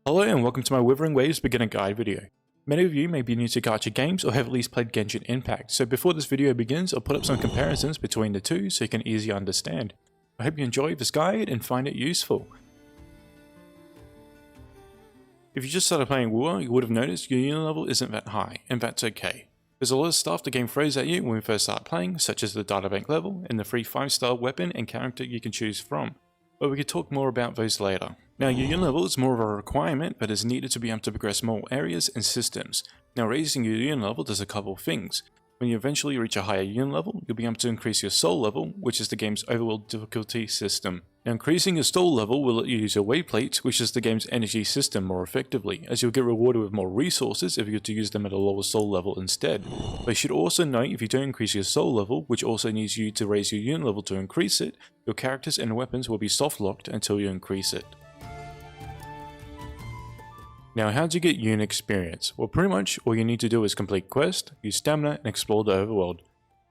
Hello and welcome to my Wuthering Waves beginner guide video. Many of you may be new to Gacha games or have at least played Genshin Impact, so before this video begins I'll put up some comparisons between the two so you can easily understand. I hope you enjoy this guide and find it useful. If you just started playing WoW, you would have noticed your unit level isn't that high, and that's okay. There's a lot of stuff the game throws at you when we first start playing, such as the Databank level and the free 5-star weapon and character you can choose from, but we could talk more about those later. Now your unit level is more of a requirement that is needed to be able to progress more areas and systems. Now raising your unit level does a couple of things. When you eventually reach a higher unit level, you'll be able to increase your soul level, which is the game's overall difficulty system. Now increasing your soul level will let you use your wave plates, which is the game's energy system, more effectively, as you'll get rewarded with more resources if you get to use them at a lower soul level instead. But you should also note, if you don't increase your soul level, which also needs you to raise your unit level to increase it, your characters and weapons will be soft locked until you increase it. Now how do you get unit experience? Well, pretty much all you need to do is complete quest, use stamina, and explore the overworld.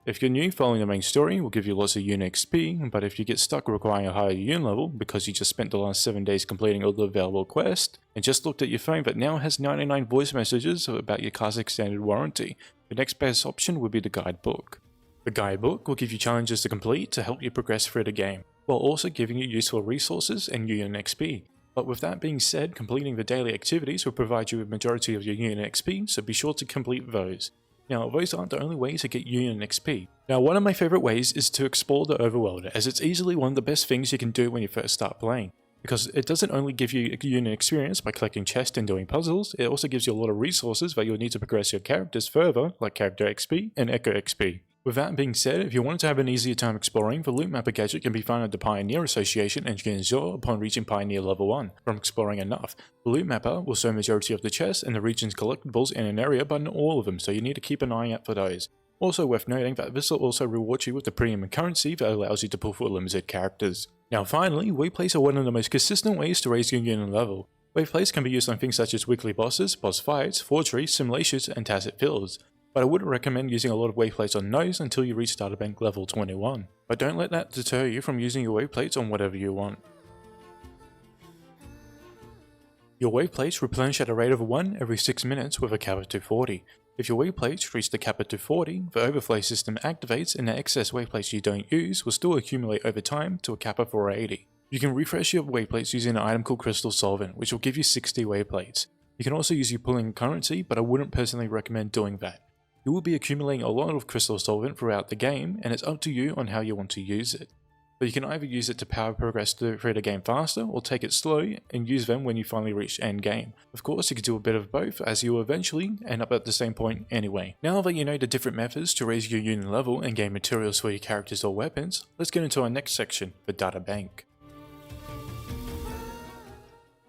If you're new, following the main story will give you lots of unit XP, but if you get stuck requiring a higher unit level because you just spent the last 7 days completing all the available quests, and just looked at your phone that now has 99 voice messages about your car's extended warranty, the next best option would be the guidebook. The guidebook will give you challenges to complete to help you progress through the game, while also giving you useful resources and unit XP. But with that being said, completing the daily activities will provide you with majority of your unit XP, so be sure to complete those. Now, those aren't the only ways to get unit XP. Now, one of my favorite ways is to explore the overworld, as it's easily one of the best things you can do when you first start playing. Because it doesn't only give you unit experience by collecting chests and doing puzzles, it also gives you a lot of resources that you'll need to progress your characters further, like character XP and Echo XP. With that being said, if you wanted to have an easier time exploring, the Loot Mapper gadget can be found at the Pioneer Association and Genshin upon reaching Pioneer level 1. From exploring enough, the Loot Mapper will show majority of the chests and the region's collectibles in an area, but not all of them, so you need to keep an eye out for those. Also worth noting that this will also reward you with the premium currency that allows you to pull for limited characters. Now finally, wave plates are one of the most consistent ways to raise your unit level. Wave plates can be used on things such as weekly bosses, boss fights, forgeries, simulations, and tacit fields. But I wouldn't recommend using a lot of wave plates on those until you reach Databank level 21. But don't let that deter you from using your wave plates on whatever you want. Your wave plates replenish at a rate of 1 every 6 minutes with a cap of 240. If your wave plates reach the cap of 240, the overflow system activates and the excess wave plates you don't use will still accumulate over time to a cap of 480. You can refresh your wave plates using an item called Crystal Solvent, which will give you 60 wave plates. You can also use your pulling currency, but I wouldn't personally recommend doing that. You will be accumulating a lot of Crystal Solvent throughout the game, and it's up to you on how you want to use it. But you can either use it to power progress through the game faster, or take it slow and use them when you finally reach end game. Of course, you could do a bit of both, as you will eventually end up at the same point anyway. Now that you know the different methods to raise your unit level and gain materials for your characters or weapons, let's get into our next section, the Databank.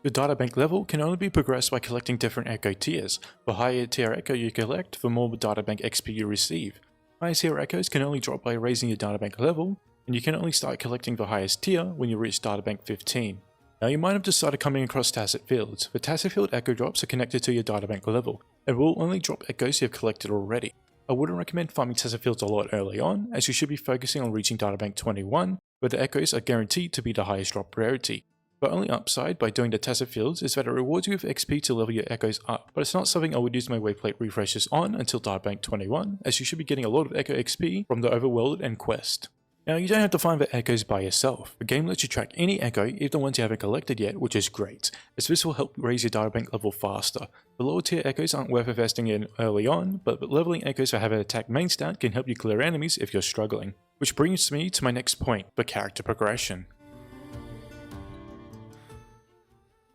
Your Databank level can only be progressed by collecting different Echo tiers. The higher tier Echo you collect, the more Databank XP you receive. Highest tier Echoes can only drop by raising your Databank level, and you can only start collecting the highest tier when you reach Databank 15. Now you might have just started coming across tacit fields. The tacit field Echo drops are connected to your Databank level, and will only drop Echoes you have collected already. I wouldn't recommend farming tacit fields a lot early on, as you should be focusing on reaching Databank 21, where the Echoes are guaranteed to be the highest drop rarity. The only upside by doing the tacit fields is that it rewards you with XP to level your Echoes up, but it's not something I would use my waveplate refreshes on until Databank 21, as you should be getting a lot of Echo XP from the overworld and quest. Now you don't have to find the Echoes by yourself. The game lets you track any Echo, even ones you haven't collected yet, which is great, as this will help raise your Databank level faster. The lower tier Echoes aren't worth investing in early on, but leveling Echoes that have an attack main stat can help you clear enemies if you're struggling. Which brings me to my next point, the character progression.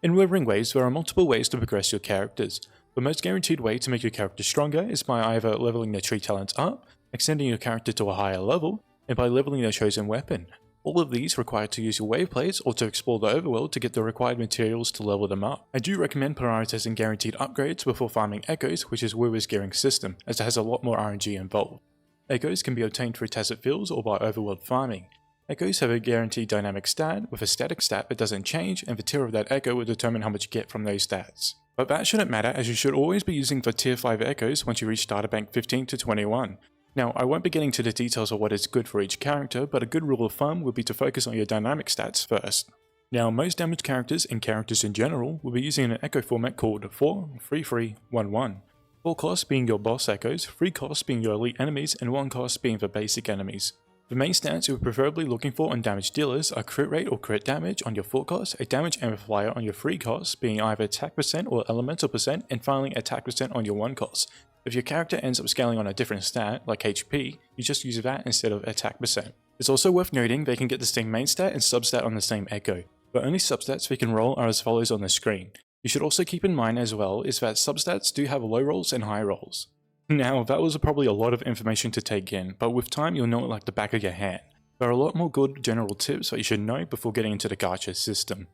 In Wuthering Waves, there are multiple ways to progress your characters. The most guaranteed way to make your character stronger is by either leveling their tree talents up, extending your character to a higher level, and by leveling their chosen weapon. All of these require to use your wave plates or to explore the overworld to get the required materials to level them up. I do recommend prioritizing guaranteed upgrades before farming Echoes, which is Wu's gearing system, as it has a lot more RNG involved. Echoes can be obtained through tacit fields or by overworld farming. Echoes have a guaranteed dynamic stat with a static stat that doesn't change, and the tier of that Echo will determine how much you get from those stats. But that shouldn't matter, as you should always be using the tier 5 Echoes once you reach Databank 15 to 21. Now, I won't be getting to the details of what is good for each character, but a good rule of thumb would be to focus on your dynamic stats first. Now, most damaged characters and characters in general will be using an echo format called 4-3-3-1-1. 4 costs being your boss echoes, 3 costs being your elite enemies, and 1 cost being the basic enemies. The main stats you're preferably looking for on damage dealers are crit rate or crit damage on your 4 costs, a damage amplifier on your 3 costs being either attack percent or elemental percent, and finally attack percent on your 1 cost. If your character ends up scaling on a different stat, like HP, you just use that instead of attack percent. It's also worth noting they can get the same main stat and substat on the same echo. The only substats they can roll are as follows on the screen. You should also keep in mind as well is that substats do have low rolls and high rolls. Now, that was probably a lot of information to take in, but with time you'll know it like the back of your hand. There are a lot more good general tips that you should know before getting into the gacha system.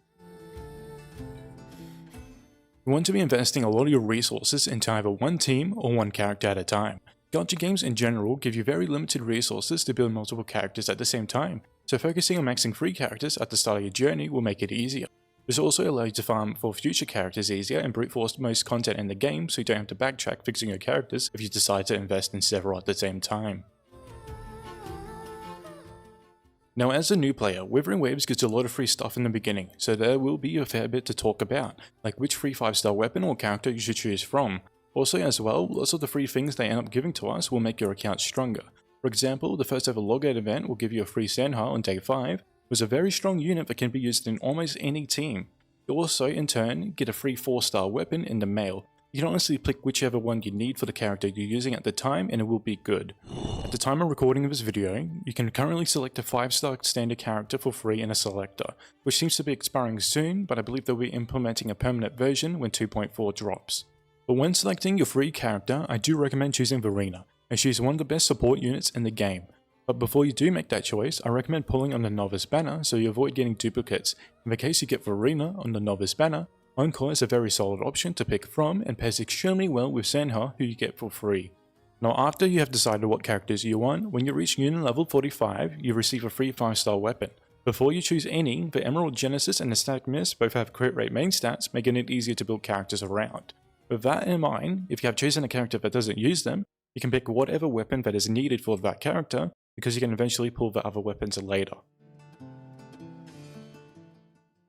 You want to be investing a lot of your resources into either one team or one character at a time. Gacha games in general give you very limited resources to build multiple characters at the same time, so focusing on maxing 3 characters at the start of your journey will make it easier. This will also allow you to farm for future characters easier and brute force most content in the game so you don't have to backtrack fixing your characters if you decide to invest in several at the same time. Now, as a new player, Wuthering Waves gets a lot of free stuff in the beginning, so there will be a fair bit to talk about, like which free 5-star weapon or character you should choose from. Also as well, lots of the free things they end up giving to us will make your account stronger. For example, the first ever logout event will give you a free Sandha on day 5, which is a very strong unit that can be used in almost any team. You also, in turn, get a free 4-star weapon in the mail. You can honestly pick whichever one you need for the character you're using at the time and it will be good. At the time of recording of this video, you can currently select a 5-star standard character for free in a selector, which seems to be expiring soon, but I believe they'll be implementing a permanent version when 2.4 drops. But when selecting your free character, I do recommend choosing Verena, as she's one of the best support units in the game. But before you do make that choice, I recommend pulling on the Novice banner so you avoid getting duplicates. In the case you get Verena on the Novice banner, Encore is a very solid option to pick from and pairs extremely well with Sandha, who you get for free. Now, after you have decided what characters you want, when you reach unit level 45, you receive a free 5-star weapon. Before you choose any, the Emerald Genesis and the Static Mist both have crit rate main stats, making it easier to build characters around. With that in mind, if you have chosen a character that doesn't use them, you can pick whatever weapon that is needed for that character, because you can eventually pull the other weapons later.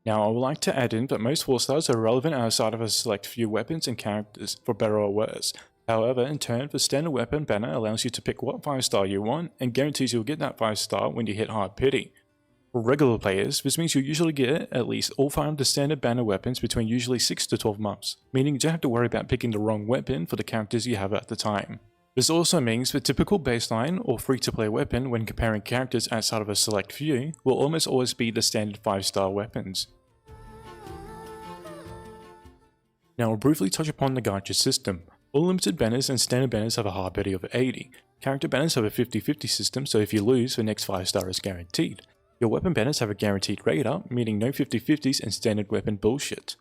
Now, I would like to add in that most 4-stars are relevant outside of a select few weapons and characters, for better or worse. However, in turn, the standard weapon banner allows you to pick what 5-star you want, and guarantees you'll get that 5-star when you hit hard pity. For regular players, this means you usually get at least all 5 of the standard banner weapons between usually 6 to 12 months, meaning you don't have to worry about picking the wrong weapon for the characters you have at the time. This also means the typical baseline or free-to-play weapon when comparing characters outside of a select few will almost always be the standard 5-star weapons. Now I'll briefly touch upon the Gacha system. All limited banners and standard banners have a hard pity of 80. Character banners have a 50-50 system, so if you lose, the next 5-star is guaranteed. Your weapon banners have a guaranteed rate up, meaning no 50-50s and standard weapon bullshit.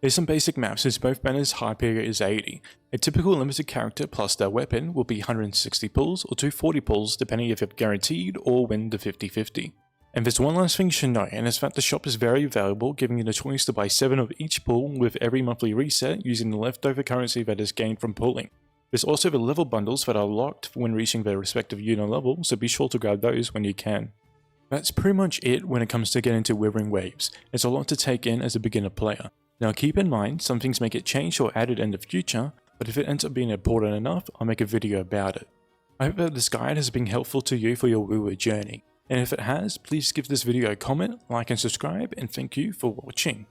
There's some basic maths since both banners' high period is 80. A typical limited character plus their weapon will be 160 pulls or 240 pulls depending if you have guaranteed or win the 50-50. And there's one last thing you should know, and it's that the shop is very valuable, giving you the choice to buy 7 of each pull with every monthly reset using the leftover currency that is gained from pulling. There's also the level bundles that are locked when reaching their respective unit level, so be sure to grab those when you can. That's pretty much it when it comes to getting into Wuthering Waves. It's a lot to take in as a beginner player. Now keep in mind, some things may get changed or added in the future, but if it ends up being important enough, I'll make a video about it. I hope that this guide has been helpful to you for your WoW journey, and if it has, please give this video a comment, like and subscribe, and thank you for watching.